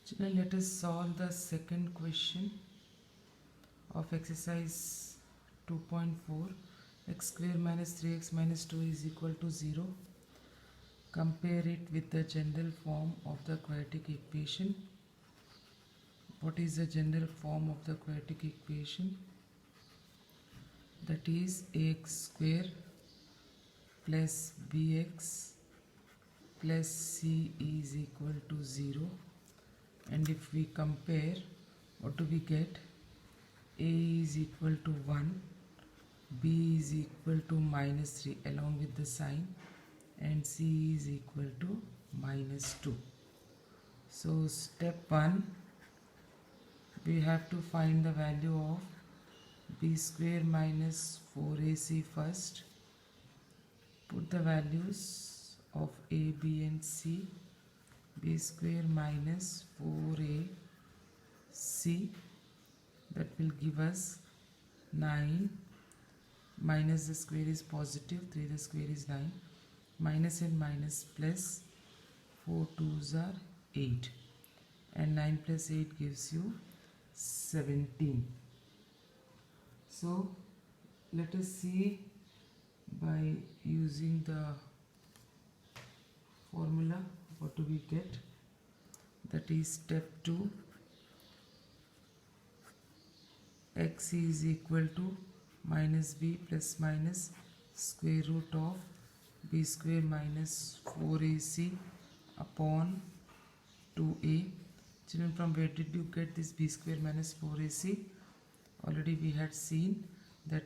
Children, let us solve the second question of exercise 2.4. X square minus 3x minus 2 is equal to 0. Compare it with the general form of the quadratic equation. What is the general form of the quadratic equation? That is ax square plus bx plus c is equal to 0. And if we compare, what do we get? A is equal to 1, b is equal to minus 3 along with the sign, and c is equal to minus 2. So step 1, we have to find the value of b square minus 4ac first. Put the values of a, b and c. B square minus 4ac, that will give us 9, minus the square is positive, 3 the square is 9, minus and minus plus, 4 2s are 8, and 9 plus 8 gives you 17. So let us see by using the formula what do we get. That is step 2, x is equal to minus b plus minus square root of b square minus 4ac upon 2a. Children, from where did you get this b square minus 4ac? Already we had seen that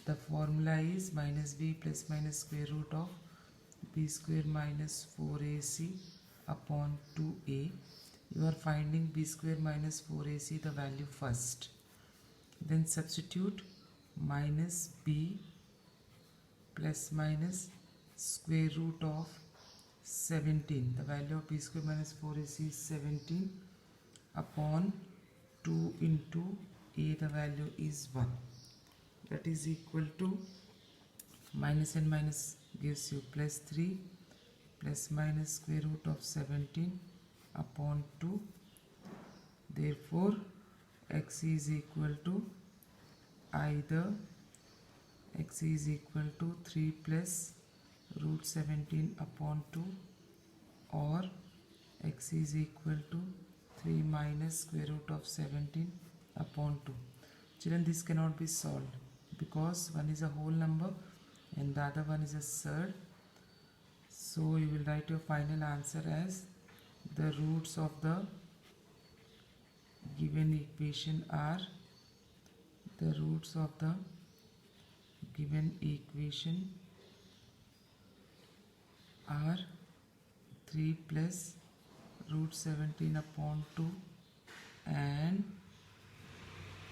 the formula is minus b plus minus square root of b square minus 4ac upon 2a. You are finding b square minus 4ac the value first. Then substitute minus b plus minus square root of 17. The value of b square minus 4ac is 17 upon 2 into a, the value is 1. That is equal to minus and minus gives you plus 3 plus minus square root of 17 upon 2. Therefore x is equal to either x is equal to 3 plus root 17 upon 2 or x is equal to 3 minus square root of 17 upon 2. Children, this cannot be solved because one is a whole number and the other one is a surd. So you will write your final answer as the roots of the given equation are the roots of the given equation are 3 plus root 17 upon 2 and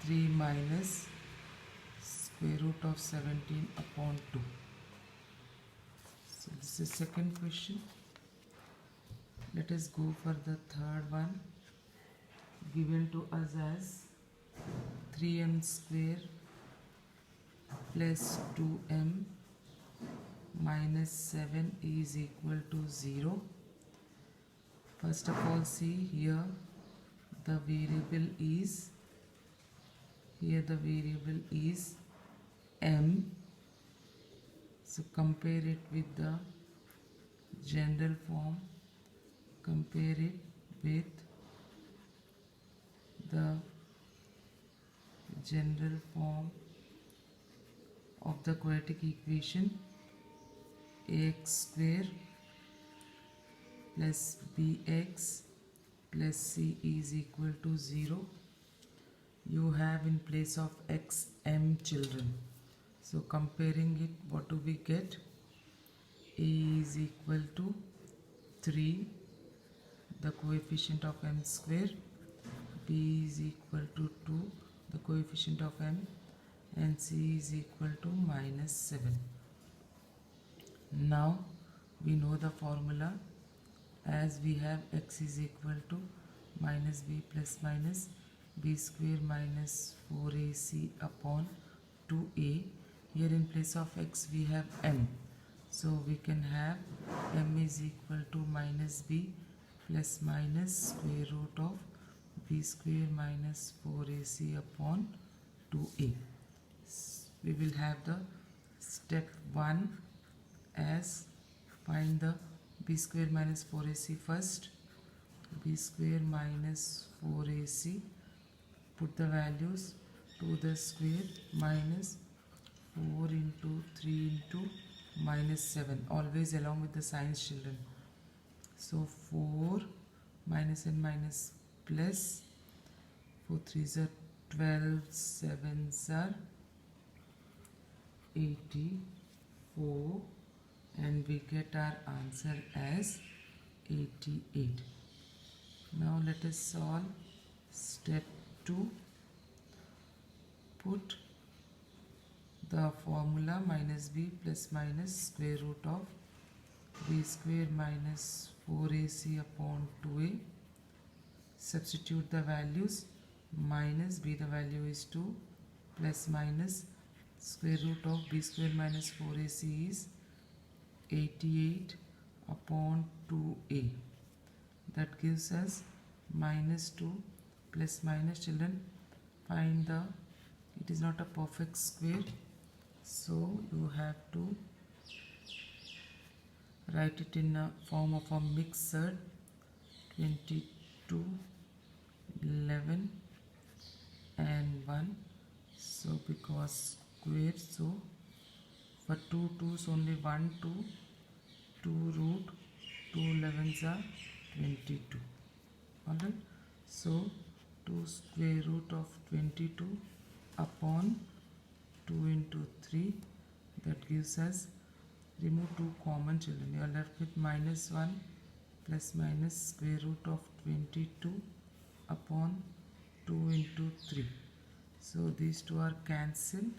3 minus square root of 17 upon 2. So this is second question. Let us go for the third one. Given to us as 3m square plus 2m minus 7 is equal to 0. First of all, see here the variable is m. So compare it with the general form. Compare it with the general form of the quadratic equation. Ax square plus bx plus c is equal to 0. You have in place of x m, children. So comparing it, what do we get? A is equal to 3, the coefficient of m square. B is equal to 2, the coefficient of m, and c is equal to minus 7. Now we know the formula, as we have x is equal to minus b plus minus b square minus 4ac upon 2a. Here in place of x we have m, so we can have m is equal to minus b plus minus square root of b square minus 4ac upon 2a. We will have the step 1 as find the b square minus 4ac first. B square minus 4ac, put the values to the square, minus 4 into 3 into minus 7, always along with the signs, children. So 4 minus and minus plus, 4 3s are 12, 7s are 84, and we get our answer as 88. Now let us solve step 2. Put the formula minus b plus minus square root of b square minus 4ac upon 2a. Substitute the values. Minus b, the value is 2, plus minus square root of b square minus 4ac is 88 upon 2a. That gives us minus 2 plus minus, children. Find the, it is not a perfect square, so you have to write it in a form of a mixed. 22, 11 and 1. So because square, so for 2 2's only 1 2, 2 root 2 11s are 22. Alright, so 2 square root of 22 upon 2 into 3, that gives us, remove 2 common, children, you are left with minus 1 plus minus square root of 22 upon 2 into 3. So these two are cancelled.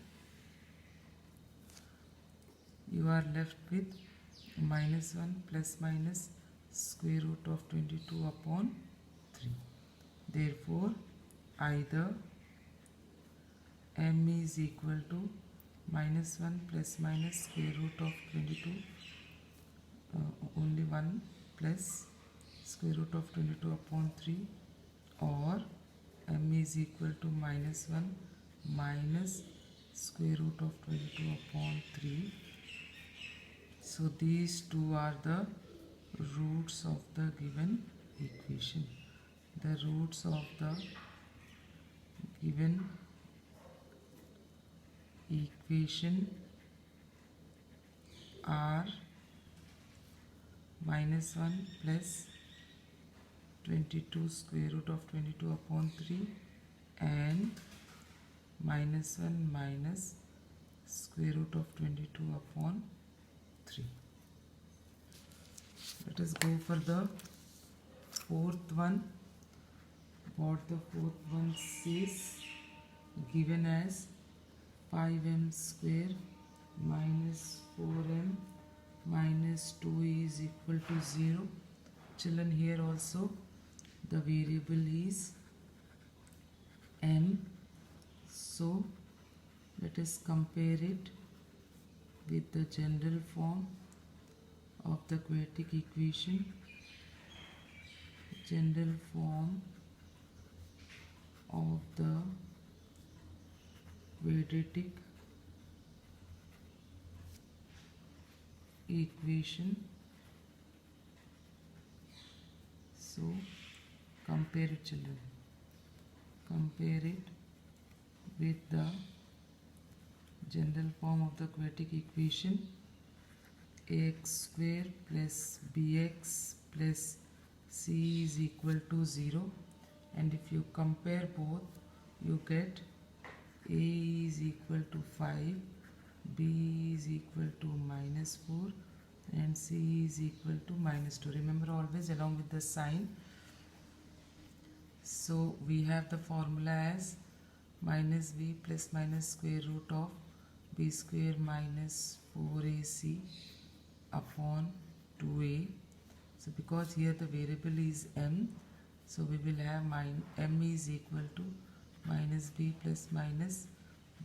You are left with minus 1 plus minus square root of 22 upon 3. Therefore, either m is equal to minus 1 plus minus square root of 22, only 1 plus square root of 22 upon 3, or m is equal to minus 1 minus square root of 22 upon 3. So these two are the roots of the given equation. The roots of the given equation are minus 1 plus 22 square root of 22 upon 3 and minus 1 minus square root of 22 upon 3. Let us go for the fourth one. What the fourth one says, given as 5m square minus 4m minus 2 is equal to 0. Children, here also the variable is m. So let us compare it with the general form of the quadratic equation. General form of the quadratic equation. So compare it, children. Compare it with the general form of the quadratic equation. Ax square plus bx plus c is equal to 0, and if you compare both, you get a is equal to 5, b is equal to minus 4, and c is equal to minus 2. Remember, always along with the sign. So we have the formula as minus b plus minus square root of b square minus 4ac upon 2a. So because here the variable is m, so we will have m is equal to minus b plus minus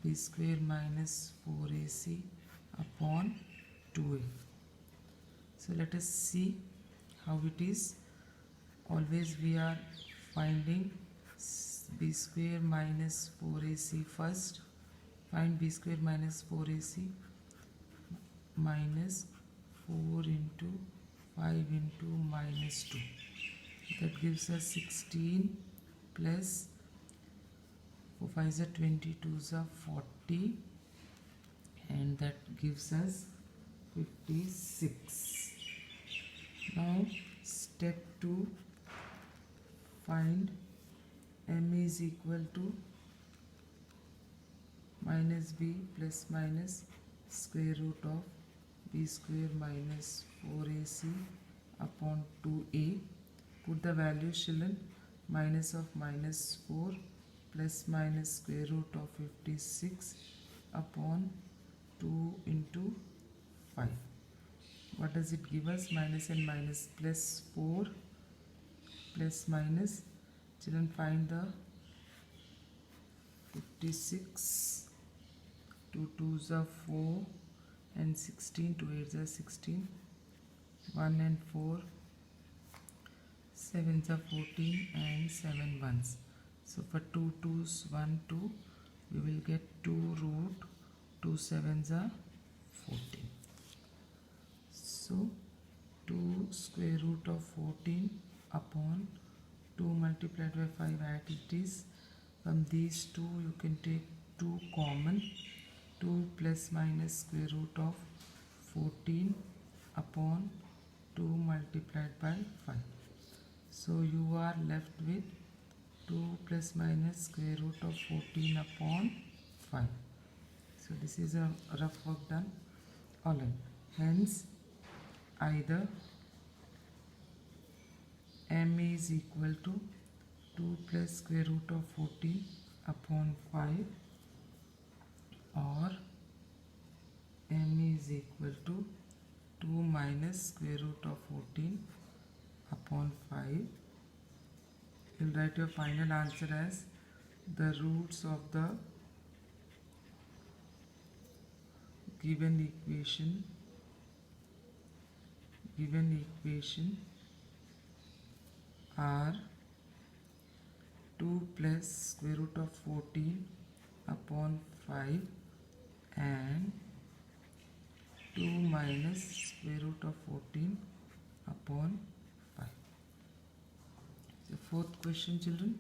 b square minus 4ac upon 2a. So let us see how it is. always we are finding b square minus 4ac first. Find b square minus 4ac minus 4 into 5 into minus 2. That gives us 16 plus 4 5 is 22 is 40, and that gives us 56. Now step 2, find m is equal to minus b plus minus square root of b square minus 4ac upon 2a. Put the value, children. Minus of minus 4 plus minus square root of 56 upon 2 into 5. What does it give us? Minus and minus plus 4 plus minus. Children, find the 56. 2 2s are 4 and 16. 2 8s are 16. 1 and 4. 7s are 14 and 7 ones. So for 2 2s 1 2, we will get 2 root 2 7s are 14. So 2 square root of 14 upon 2 multiplied by 5, at it is. From these two you can take 2 common. 2 plus minus square root of 14 upon 2 multiplied by 5. So you are left with 2 plus minus square root of 14 upon 5. So this is a rough work done. Alright. Hence either m is equal to 2 plus square root of 14 upon 5, or m is equal to 2 minus square root of 14 upon 5. You will write your final answer as the roots of the given equation are 2 plus square root of 14 upon 5 and 2 minus square root of 14 upon 5. The fourth question, children.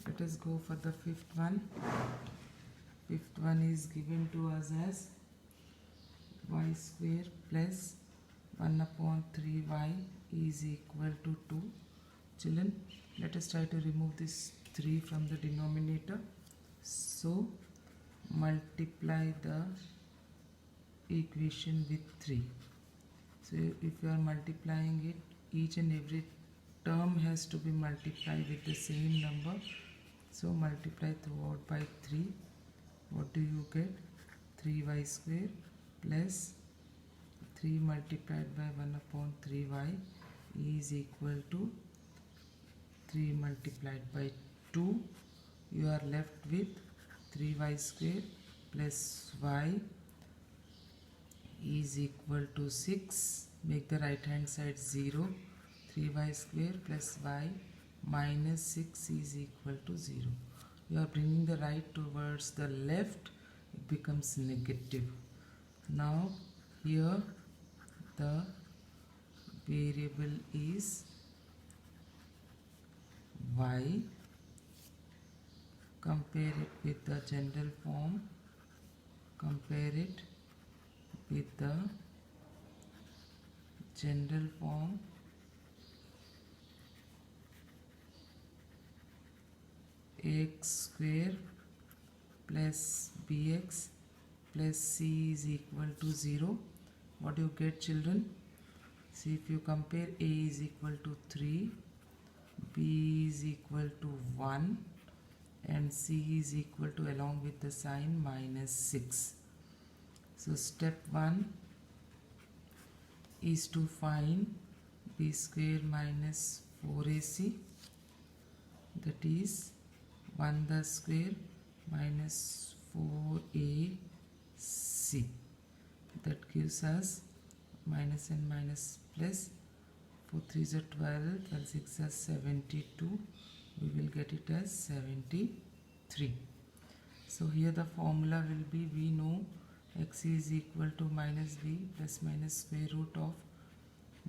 Let us go for the fifth one. Fifth one is given to us as y square plus 1 upon 3y is equal to 2. Children, let us try to remove this 3 from the denominator. So multiply the equation with 3. So if you are multiplying it, each and every term has to be multiplied with the same number. So multiply throughout by 3. What do you get? 3y square plus 3 multiplied by 1 upon 3y is equal to 3 multiplied by 2. You are left with 3y square plus y is equal to 6. Make the right hand side 0. 3y square plus y minus 6 is equal to 0. You are bringing the right towards the left, it becomes negative. Now here the variable is y. Compare it with the general form. Compare it with the general form. X square plus bx plus c is equal to 0. What do you get, children? See, if you compare, a is equal to 3, b is equal to 1 and c is equal to, along with the sign, minus 6. So step 1 is to find b square minus 4ac, that is 1 the square minus 4ac. That gives us minus and minus plus 4 3s are 12, 12 6 are 72. We will get it as 73. So here the formula will be, we know x is equal to minus b plus minus square root of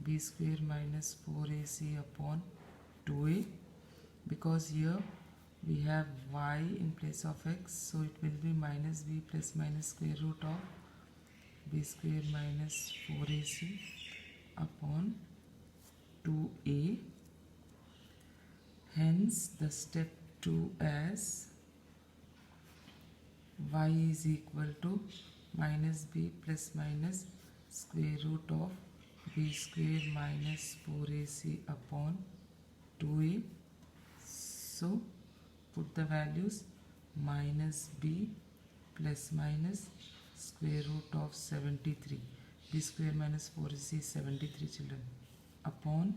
b square minus 4ac upon 2a. Because here we have y in place of x, so it will be minus b plus minus square root of b square minus 4ac upon 2a. Hence the step 2 as y is equal to minus b plus minus square root of b square minus 4ac upon 2a. So put the values, minus b plus minus square root of 73, b square minus 4ac is 73 children, upon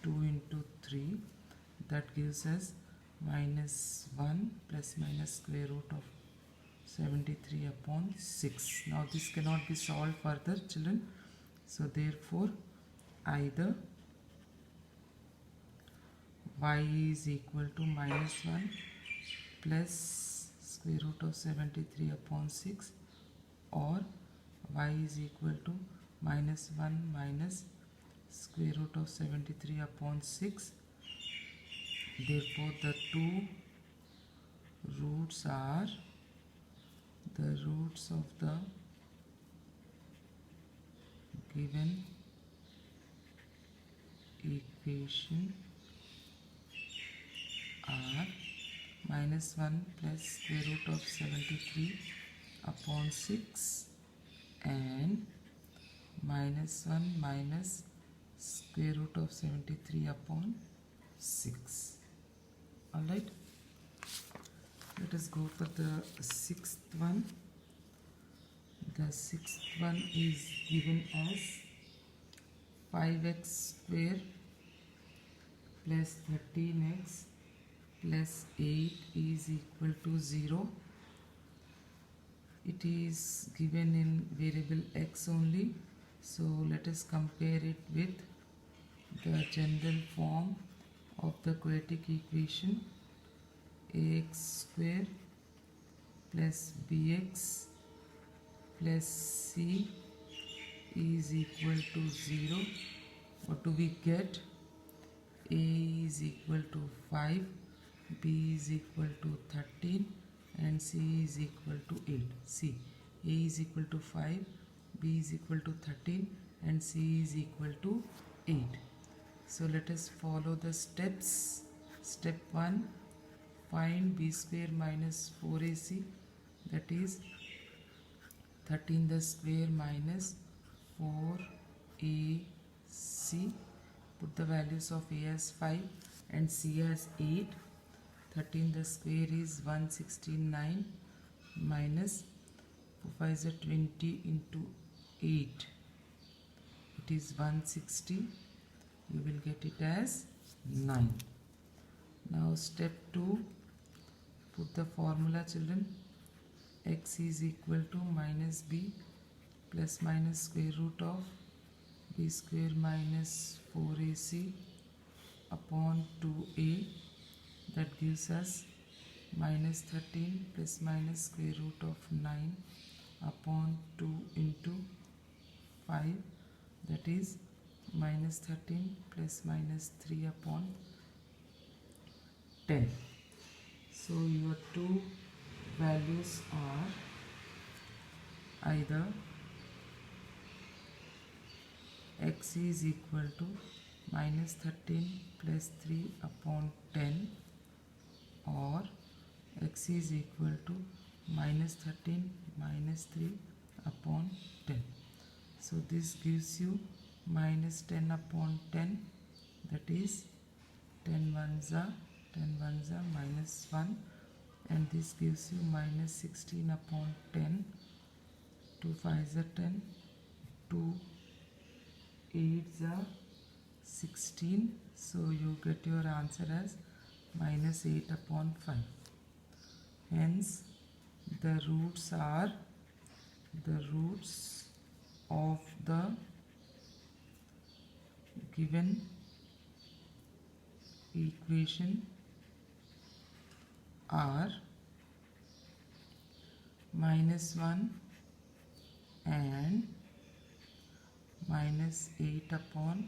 2 into 3, that gives us minus 1 plus minus square root of 73 upon 6. Now this cannot be solved further children, so therefore either y is equal to minus 1 plus square root of 73 upon 6, or y is equal to minus 1 minus square root of 73 upon 6. Therefore the two roots are the roots of the given equation are minus 1 plus square root of 73 upon 6 and minus 1 minus square root of 73 upon 6. Alright, let us go for the sixth one. The sixth one is given as 5x square plus 13x plus 8 is equal to 0. It is given in variable x only, so let us compare it with the general form of the quadratic equation. Ax square plus bx plus c is equal to 0. What do we get? A is equal to 5, b is equal to 13 and c is equal to 8. See, a is equal to 5, b is equal to 13 and c is equal to 8. So let us follow the steps. Step 1, find b square minus 4ac, that is 13 the square minus 4ac. Put the values of a as 5 and c as 8. 13 the square is 169 minus 4 5 is 20 into 8. It is 160. You will get it as 9. Now step 2, put the formula children. X is equal to minus b plus minus square root of b square minus 4ac upon 2a. That gives us minus 13 plus minus square root of 9 upon 2 into 5. That is minus 13 plus minus 3 upon 10. So your two values are either x is equal to minus 13 plus 3 upon 10 or x is equal to minus 13 minus 3 upon 10. So this gives you minus 10 upon 10, that is 10 ones are minus 1, and this gives you minus 16 upon 10. 2 5s are 10, 2 8s are 16, so you get your answer as minus 8 upon 5. Hence the roots are the roots of the given equation are -1 and -8/5.